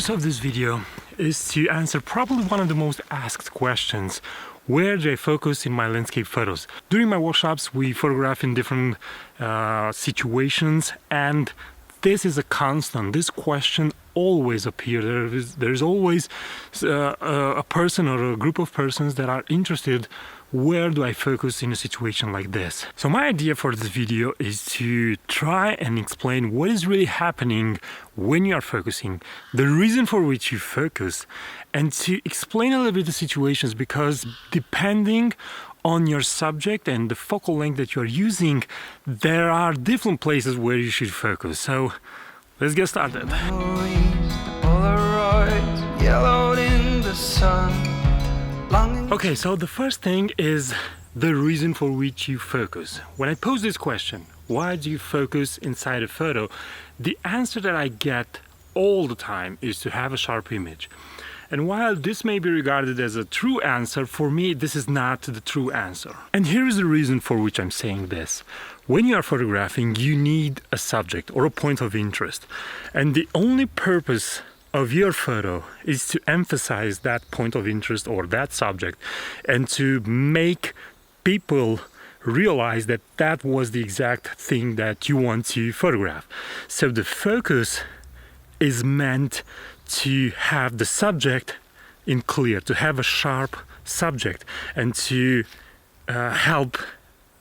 purpose of this video is to answer probably one of the most asked questions. Where do I focus in my landscape photos? During my workshops, we photograph in different situations, and this is a constant. This question always appears. There's always a person or a group of persons that are interested. Where do I focus in a situation like this? So my idea for this video is to try and explain what is really happening when you are focusing, the reason for which you focus, and to explain a little bit the situations, because depending on your subject and the focal length that you are using, there are different places where you should focus. So let's get started. Yellowed in the sun. Okay, so the first thing is the reason for which you focus. When I pose this question, why do you focus inside a photo? The answer that I get all the time is to have a sharp image. And while this may be regarded as a true answer, for me this is not the true answer. And here is the reason for which I'm saying this. When you are photographing, you need a subject or a point of interest. And the only purpose of your photo is to emphasize that point of interest or that subject, and to make people realize that that was the exact thing that you want to photograph. So the focus is meant to have the subject in clear, to have a sharp subject, and to help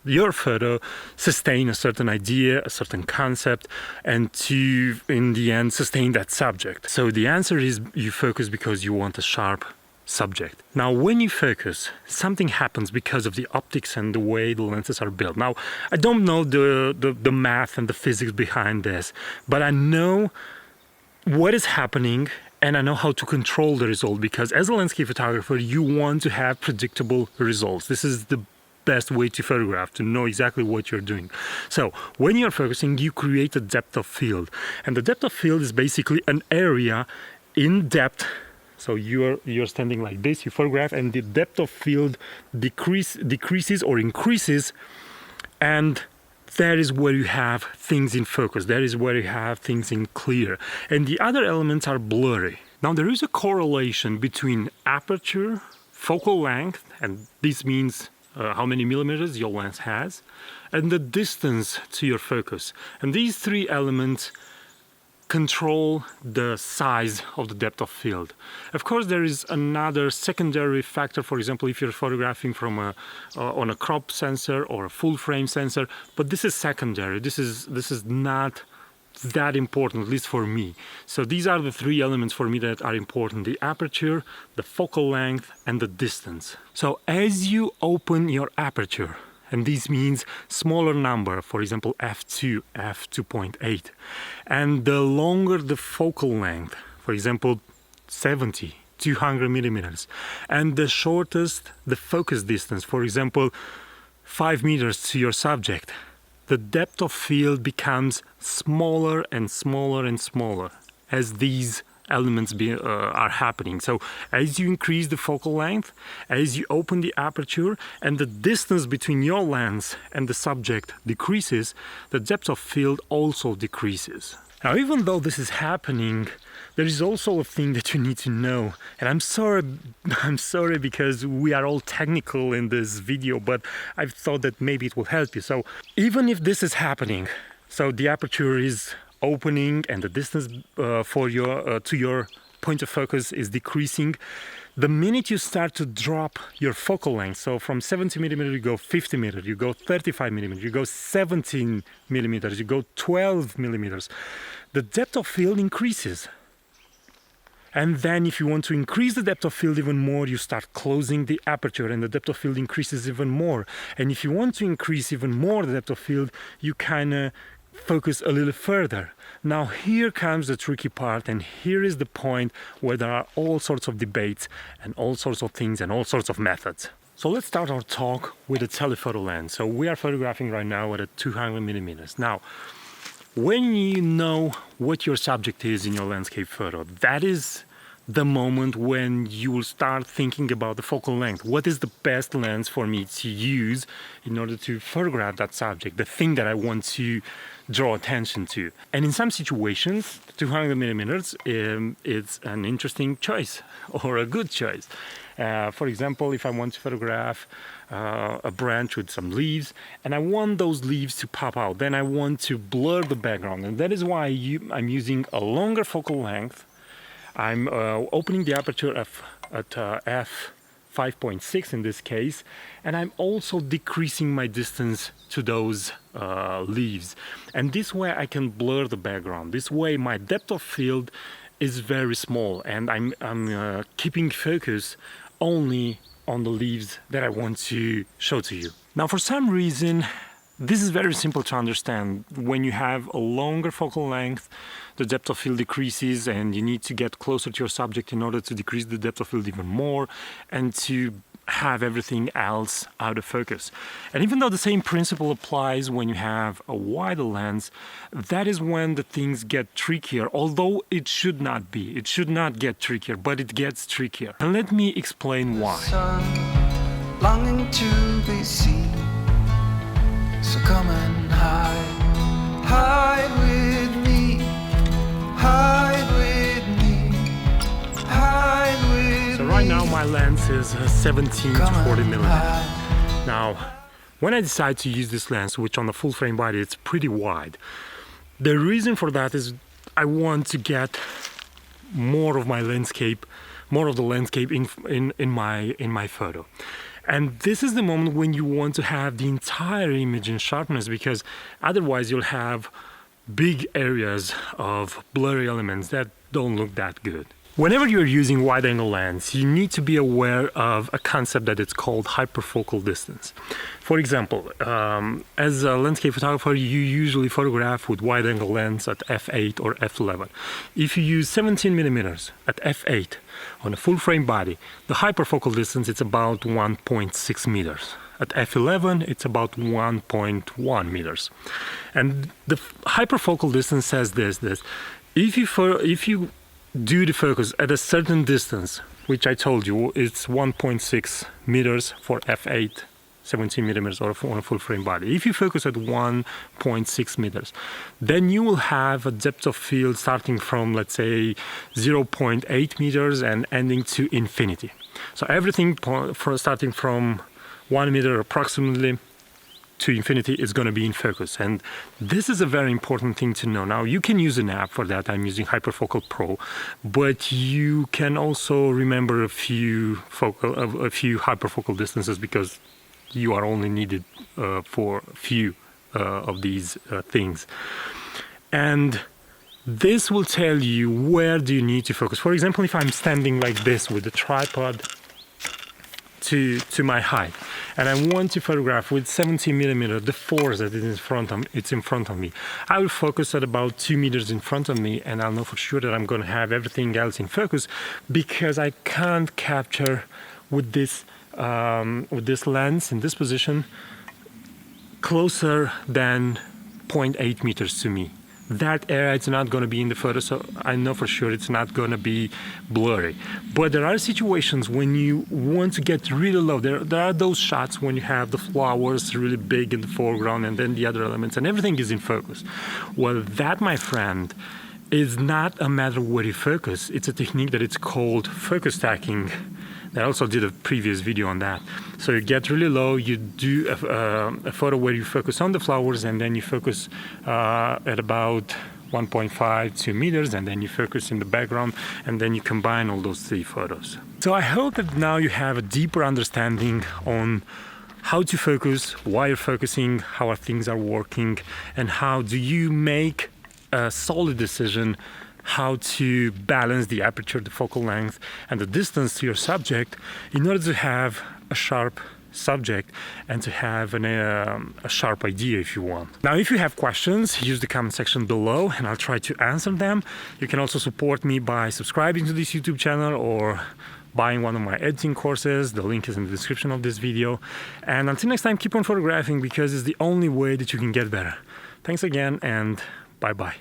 your photo sustain a certain idea, a certain concept, and to, in the end, sustain that subject. So the answer is you focus because you want a sharp subject. Now, when you focus, something happens because of the optics and the way the lenses are built. Now, I don't know the math and the physics behind this, but I know what is happening, and I know how to control the result, because as a landscape photographer, you want to have predictable results. This is the best way to photograph, to know exactly what you're doing. So when you're focusing, you create a depth of field, and the depth of field is basically an area in depth. So you're standing like this, you photograph, and the depth of field decreases or increases, and that is where you have things in focus. That is where you have things in clear, and the other elements are blurry. Now there is a correlation between aperture, focal length, and this means how many millimeters your lens has, and the distance to your focus. And these three elements control the size of the depth of field. Of course, there is another secondary factor. For example, if you're photographing from on a crop sensor or a full frame sensor, but this is secondary. This is not that important, at least for me. So these are the three elements for me that are important: the aperture, the focal length, and the distance. So as you open your aperture, and this means smaller number, for example f2, f2.8, and the longer the focal length, for example 70, 200 millimeters, and the shortest the focus distance, for example 5 meters to your subject, the depth of field becomes smaller and smaller and smaller as these elements are happening. So as you increase the focal length, as you open the aperture, and the distance between your lens and the subject decreases, the depth of field also decreases. Now, even though this is happening, there is also a thing that you need to know. And I'm sorry because we are all technical in this video, but I thought that maybe it will help you. So even if this is happening, so the aperture is opening and the distance for your to your point of focus is decreasing, the minute you start to drop your focal length, so from 70 millimeters you go 50 millimeters, you go 35 millimeters, you go 17 millimeters, you go 12 millimeters, the depth of field increases. And then if you want to increase the depth of field even more, you start closing the aperture and the depth of field increases even more. And if you want to increase even more the depth of field, you kind of focus a little further. Now here comes the tricky part, and here is the point where there are all sorts of debates and all sorts of things and all sorts of methods. So let's start our talk with a telephoto lens. So we are photographing right now at a 200 millimeters. Now, when you know what your subject is in your landscape photo, that is the moment when you will start thinking about the focal length. What is the best lens for me to use in order to photograph that subject, the thing that I want to draw attention to? And in some situations, 200 millimeters it's an interesting choice or a good choice. For example, if I want to photograph a branch with some leaves and I want those leaves to pop out, then I want to blur the background, and that is why I'm using a longer focal length. I'm opening the aperture at f5.6 in this case, and I'm also decreasing my distance to those leaves, and this way I can blur the background. This way my depth of field is very small, and I'm keeping focus only on the leaves that I want to show to you. Now, for some reason, this is very simple to understand. When you have a longer focal length, the depth of field decreases, and you need to get closer to your subject in order to decrease the depth of field even more and to have everything else out of focus. And even though the same principle applies when you have a wider lens, that is when the things get trickier, although it should not be. It should not get trickier, but it gets trickier. And let me explain why. Sun, longing to be seen, so come and hide with me, hide with me, hide with me. So right now my lens is 17 to 40 millimeters. Now, when I decide to use this lens, which on the full frame body it's pretty wide, the reason for that is I want to get more of my landscape, more of the landscape in my photo. And this is the moment when you want to have the entire image in sharpness, because otherwise you'll have big areas of blurry elements that don't look that good. Whenever you're using wide-angle lens, you need to be aware of a concept that it's called hyperfocal distance. For example, as a landscape photographer, you usually photograph with wide-angle lens at f8 or f11. If you use 17 millimeters at f8 on a full-frame body, the hyperfocal distance is about 1.6 meters. At f11, it's about 1.1 meters. And the hyperfocal distance says this: if you do the focus at a certain distance, which I told you it's 1.6 meters for f8, 17 millimeters or on a full frame body. If you focus at 1.6 meters, then you will have a depth of field starting from, let's say, 0.8 meters and ending to infinity. So everything starting from 1 meter approximately to infinity is going to be in focus, and this is a very important thing to know. Now, you can use an app for that. I'm using Hyperfocal Pro, but you can also remember a few hyperfocal distances, because you are only needed for a few of these things. And this will tell you where do you need to focus. For example, if I'm standing like this with the tripod to my height, and I want to photograph with 17 millimeter the forest that is in front of me, I will focus at about 2 meters in front of me, and I'll know for sure that I'm going to have everything else in focus, because I can't capture with this lens in this position closer than 0.8 meters to me. That area is not going to be in the photo, so I know for sure it's not going to be blurry. But there are situations when you want to get really low. There are those shots when you have the flowers really big in the foreground and then the other elements and everything is in focus. Well, that, my friend, is not a matter of where you focus. It's a technique that it's called focus stacking. I also did a previous video on that. So you get really low, you do a photo where you focus on the flowers, and then you focus at about 1.5, 2 meters, and then you focus in the background, and then you combine all those three photos. So I hope that now you have a deeper understanding on how to focus, why you're focusing, how things are working, and how do you make a solid decision how to balance the aperture, the focal length, and the distance to your subject in order to have a sharp subject and to have a sharp idea if you want. Now, if you have questions, use the comment section below and I'll try to answer them. You can also support me by subscribing to this YouTube channel or buying one of my editing courses. The link is in the description of this video. And until next time, keep on photographing, because it's the only way that you can get better. Thanks again, and bye-bye.